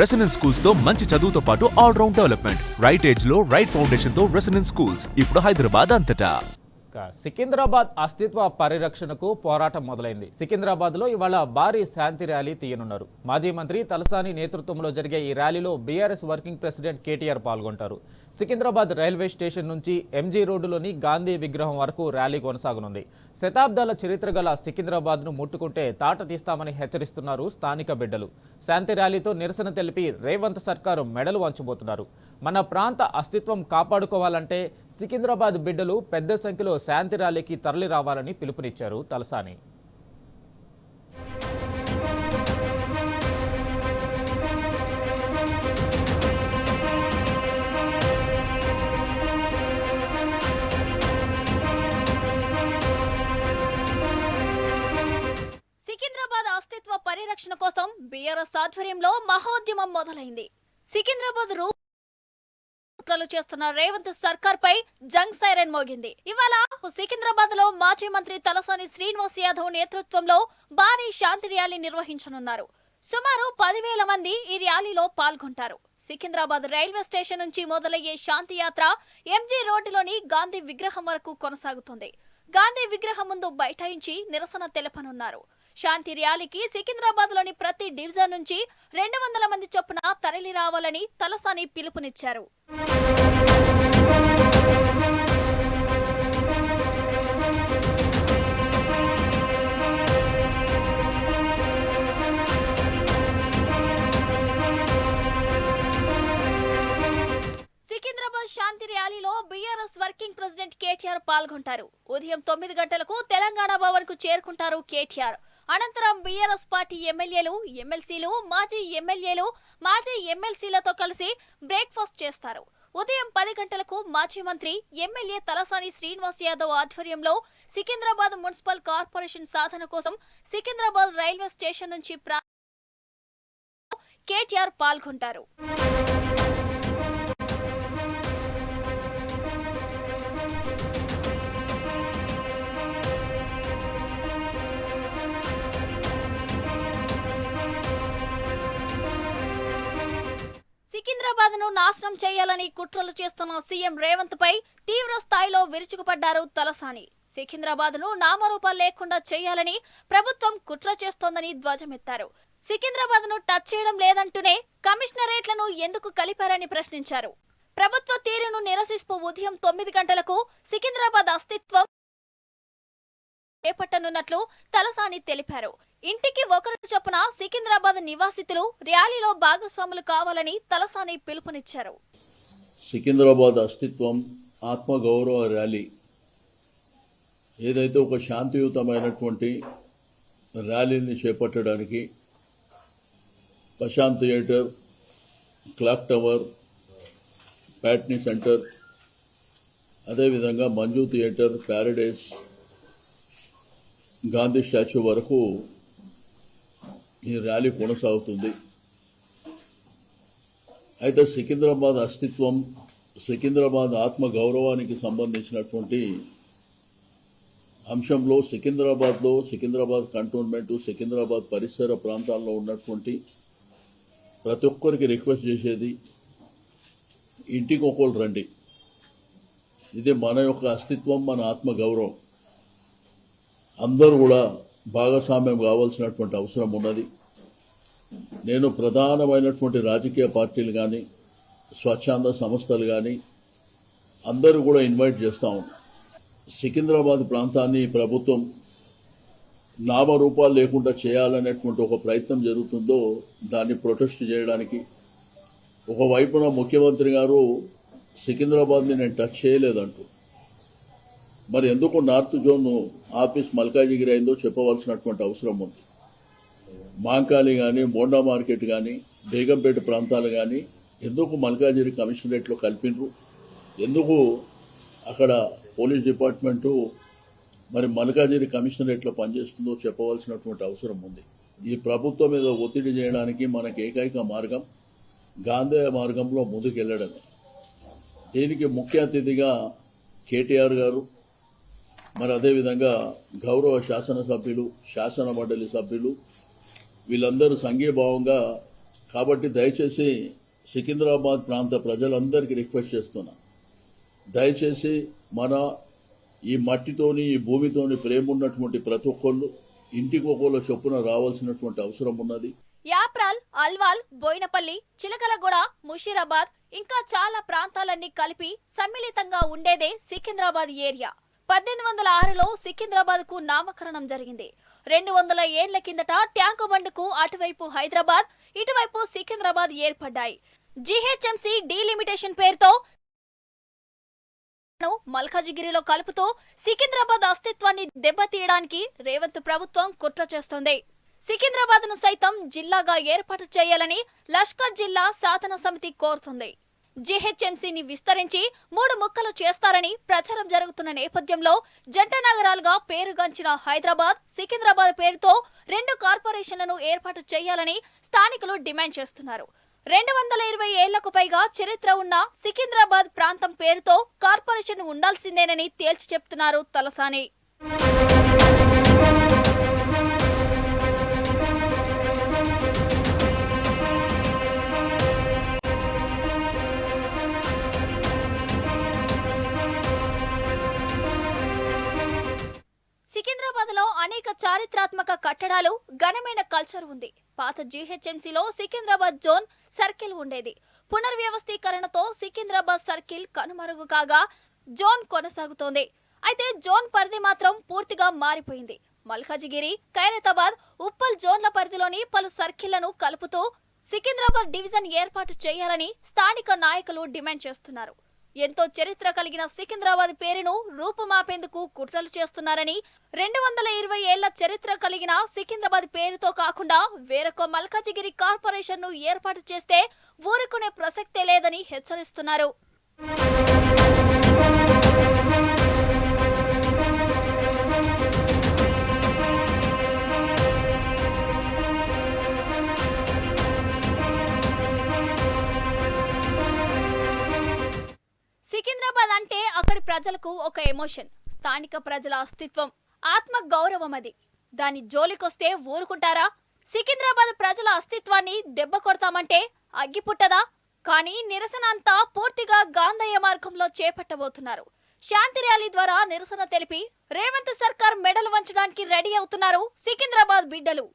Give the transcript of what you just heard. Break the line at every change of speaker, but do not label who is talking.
Residence schools తో మంచి చదువుతో పాటు all round development right age లో రైట్ ఫౌండేషన్ తో రెసిడెన్స్ స్కూల్స్ ఇప్పుడు హైదరాబాద్ అంతటా.
సికింద్రాబాద్ అస్తిత్వ పరిరక్షణకు పోరాటం మొదలైంది. సికింద్రాబాద్ లో ఇవాళ భారీ శాంతి ర్యాలీ తీయనున్నారు. మాజీ మంత్రి తలసాని నేతృత్వంలో జరిగే ఈ ర్యాలీలో బీఆర్ఎస్ వర్కింగ్ ప్రెసిడెంట్ కేటీఆర్ పాల్గొంటారు. సికింద్రాబాద్ రైల్వే స్టేషన్ నుంచి ఎంజీ రోడ్డులోని గాంధీ విగ్రహం వరకు ర్యాలీ కొనసాగనుంది. శతాబ్దాల చరిత్ర గల సికింద్రాబాద్ను ముట్టుకుంటే తాట తీస్తామని హెచ్చరిస్తున్నారు స్థానిక బిడ్డలు. శాంతి ర్యాలీతో నిరసన తెలిపి రేవంత్ సర్కారు మెడలు వంచబోతున్నారు. మన ప్రాంత అస్తిత్వం కాపాడుకోవాలంటే సికింద్రాబాద్ బిడ్డలు పెద్ద సంఖ్యలో శాంతి ర్యాలీకి తరలి రావాలని పిలుపునిచ్చారు తలసాని.
సికింద్రాబాద్ అస్తిత్వ పరిరక్షణ కోసం బీఆర్ఎస్ ఆధ్వర్యంలో మహోద్యమం మొదలైంది. సికింద్రాబాద్ కుట్రలు చేస్తున్న రేవంత్ సర్కార్ పై జంగ్ సైరన్ మోగింది. ఇవాళ సికింద్రాబాద్ లో మాజీ మంత్రి తలసాని శ్రీనివాస్ యాదవ్ నేతృత్వంలో భారీ శాంతి ర్యాలీ నిర్వహించనున్నారు. సుమారు 10,000 మంది ఈ ర్యాలీలో పాల్గొంటారు. సికింద్రాబాద్ రైల్వే స్టేషన్ నుంచి మొదలయ్యే శాంతి యాత్ర ఎంజీ రోడ్డులోని గాంధీ విగ్రహం వరకు కొనసాగుతుంది. గాంధీ విగ్రహం ముందు బైఠాయించి నిరసన తెలపనున్నారు. శాంతి ర్యాలీకి సికింద్రాబాద్ లోని ప్రతి డివిజన్ నుంచి 200 మంది చొప్పున తరలి రావాలని తలసాని పిలుపునిచ్చారు. సికింద్రాబాద్ శాంతి ర్యాలీలో బీఆర్ఎస్ వర్కింగ్ ప్రెసిడెంట్ కేటీఆర్ పాల్గొంటారు. ఉదయం 9 గంటలకు తెలంగాణ భవన్ కు చేరుకుంటారు కేటీఆర్. అనంతరం బీఆర్ఎస్ పార్టీ ఎమ్మెల్యేలు, ఎమ్మెల్సీలు, మాజీ ఎమ్మెల్సీలతో కలిసి బ్రేక్ఫాస్ట్ చేస్తారు. ఉదయం 10 గంటలకు మాజీ మంత్రి ఎమ్మెల్యే తలసాని శ్రీనివాస్ యాదవ్ ఆధ్వర్యంలో సికింద్రాబాద్ మున్సిపల్ కార్పొరేషన్ సాధన కోసం సికింద్రాబాద్ రైల్వే స్టేషన్ నుంచి కేటీఆర్ పాల్గొంటారు. సికింద్రాబాద్ ను నాశనం చేయాలని కుట్రలు చేస్తున్న సీఎం రేవంత్ పై తీవ్ర స్థాయిలో విరుచుకుపడ్డారు తలసాని. సికింద్రాబాద్ ను నామరూపాలు లేకుండా చేయాలని ప్రభుత్వం కుట్ర చేస్తోందని ధ్వజమెత్తారు. సికింద్రాబాద్ ను టచ్ చేయడం లేదంటూనే కమిషనరేట్లను ఎందుకు కలిపారని ప్రశ్నించారు. ప్రభుత్వ తీరును నిరసిస్తూ ఉదయం 9 గంటలకు సికింద్రాబాద్ అస్తిత్వం చేపట్టనున్నట్లు తలసాని తెలిపారు. ఇంటికి ఒకరు చొప్పున సికింద్రాబాద్ నివాసితులు ర్యాలీలో భాగస్వాములు కావాలని తలసాని పిలుపునిచ్చారు.
సికింద్రాబాద్ అస్తిత్వం ఆత్మగౌరవ ర్యాలీ ఏదైతే ఒక శాంతియుతమైనటువంటి ర్యాలీని చేపట్టడానికి Prashant theatre, clock tower, Patny centre, అదేవిధంగా Manju theatre, Paradise, Gandhi statue వరకు ఈ ర్యాలీ కొనసాగుతుంది. అయితే సికింద్రాబాద్ అస్తిత్వం, సికింద్రాబాద్ ఆత్మ గౌరవానికి సంబంధించినటువంటి అంశంలో సికింద్రాబాద్ కంటోన్మెంట్, సికింద్రాబాద్ పరిసర ప్రాంతాల్లో ఉన్నటువంటి ప్రతి ఒక్కరికి రిక్వెస్ట్ చేసేది, ఇంటికి ఒకళ్ళు రండి. ఇది మన యొక్క అస్తిత్వం, మన ఆత్మ గౌరవం. అందరూ కూడా భాగస్వామ్యం కావాల్సినటువంటి అవసరం ఉన్నది. నేను ప్రధానమైనటువంటి రాజకీయ పార్టీలు కానీ, స్వచ్ఛంద సంస్థలు కానీ అందరూ కూడా ఇన్వైట్ చేస్తా ఉన్నాం. సికింద్రాబాద్ ప్రాంతాన్ని ప్రభుత్వం నామరూపాలు లేకుండా చేయాలనేటువంటి ఒక ప్రయత్నం జరుగుతుందో దాన్ని ప్రొటెస్ట్ చేయడానికి ఒకవైపున ముఖ్యమంత్రి గారు సికింద్రాబాద్ని నేను టచ్ చేయలేదంటూ, మరి ఎందుకు నార్త్ జోన్ ఆఫీస్ మల్కాజిగిరి అయిందో చెప్పవలసినటువంటి అవసరం ఉంది. మాంకాలి కానీ, బోండా మార్కెట్ కానీ, బేగంపేట ప్రాంతాలు కానీ ఎందుకు మల్కాజిగిరి కమిషనరేట్లో కలిపినరు, ఎందుకు అక్కడ పోలీస్ డిపార్ట్మెంటు మరి మల్కాజిగిరి కమిషనరేట్లో పనిచేస్తుందో చెప్పవలసినటువంటి అవసరం ఉంది. ఈ ప్రభుత్వం మీద ఒత్తిడి చేయడానికి మనకి ఏకైక మార్గం గాంధీ మార్గంలో ముందుకెళ్లడమే. దీనికి ముఖ్య అతిథిగా కేటీఆర్ గారు, మరి అదేవిధంగా గౌరవ శాసనసభ్యులు, శాసన మండలి సభ్యులు వీళ్ళందరూ సంఘీభావంగా కాబట్టి దయచేసి సికింద్రాబాద్ ప్రాంత ప్రజలందరికీ రిక్వెస్ట్ చేస్తున్నా, దయచేసి మన ఈ మట్టితోని ఈ భూమితోని ప్రేమ ఉన్నటువంటి ప్రతి ఒక్కళ్ళు ఇంటికి ఒక్కోళ్ళ చొప్పున రావాల్సినటువంటి అవసరం ఉన్నది.
యాప్రాల్, అల్వాల్, బోయినపల్లి, చిలకలగూడ, ముషీరాబాద్ ఇంకా చాలా ప్రాంతాలన్నీ కలిపి సమ్మిళితంగా ఉండేదే సికింద్రాబాద్ ఏరియా. 1806లో సికింద్రాబాద్ కు నామకరణం జరిగింది. 200 ఏళ్ల కిందట ట్యాంకు బండ్కు అటువైపు హైదరాబాద్, ఇటువైపు సికింద్రాబాద్ ఏర్పడ్డాయి. జీహెచ్ఎంసీ డీలిమిటేషన్ పేరుతో మల్కాజిగిరిలో కలుపుతూ సికింద్రాబాద్ అస్తిత్వాన్ని దెబ్బతీయడానికి రేవంత్ ప్రభుత్వం కుట్ర చేస్తోంది. సికింద్రాబాద్ ను సైతం జిల్లాగా ఏర్పాటు చేయాలని లష్కర్ జిల్లా సాధన సమితి కోరుతుంది. జీహెచ్ఎంసీని విస్తరించి 3 ముక్కలు చేస్తారని ప్రచారం జరుగుతున్న నేపథ్యంలో జంట నగరాలుగా పేరుగాంచిన హైదరాబాద్, సికింద్రాబాద్ పేరుతో 2 కార్పొరేషన్లను ఏర్పాటు చేయాలని స్థానికులు డిమాండ్ చేస్తున్నారు. 220 ఏళ్లకు పైగా చరిత్ర ఉన్న సికింద్రాబాద్ ప్రాంతం పేరుతో కార్పొరేషన్ ఉండాల్సిందేనని తేల్చి చెప్తున్నారు తలసాని. సికింద్రాబాద్ లో అనేక చారిత్రాత్మక కట్టడాలు, ఘనమైన కల్చర్ ఉంది. పాత జీహెచ్ఎంసీలో సికింద్రాబాద్ జోన్ సర్కిల్ ఉండేది. పునర్వ్యవస్థీకరణతో సికింద్రాబాద్ సర్కిల్ కనుమరుగు కాగా జోన్ కొనసాగుతోంది. అయితే జోన్ పరిధి మాత్రం పూర్తిగా మారిపోయింది. మల్కాజిగిరి, ఖైరతాబాద్, ఉప్పల్ జోన్ల పరిధిలోని పలు సర్కిళ్లను కలుపుతూ సికింద్రాబాద్ డివిజన్ ఏర్పాటు చేయాలని స్థానిక నాయకులు డిమాండ్ చేస్తున్నారు. ఎంతో చరిత్ర కలిగిన సికింద్రాబాద్ పేరును రూపుమాపేందుకు కుట్రలు చేస్తున్నారని, 220 ఏళ్ల చరిత్ర కలిగిన సికింద్రాబాద్ పేరుతో కాకుండా వేరొక మల్కాజిగిరి కార్పొరేషన్ ను ఏర్పాటు చేస్తే ఊరుకునే ప్రసక్తే లేదని హెచ్చరిస్తున్నారు. సికింద్రాబాద్ అంటే అక్కడి ప్రజలకు ఒక ఎమోషన్, స్థానిక ప్రజల అస్తిత్వం, ఆత్మ గౌరవం. అది దాని జోలికొస్తే ఊరుకుంటారా? సికింద్రాబాద్ ప్రజల అస్తిత్వాన్ని దెబ్బ కొడతామంటే అగ్గిపుట్టదా? కానీ నిరసన అంతా పూర్తిగా గాంధేయ మార్గంలో చేపట్టబోతున్నారు. శాంతి ర్యాలీ ద్వారా నిరసన తెలిపి రేవంత్ సర్కార్ మెడలు వంచడానికి రెడీ అవుతున్నారు సికింద్రాబాద్ బిడ్డలు.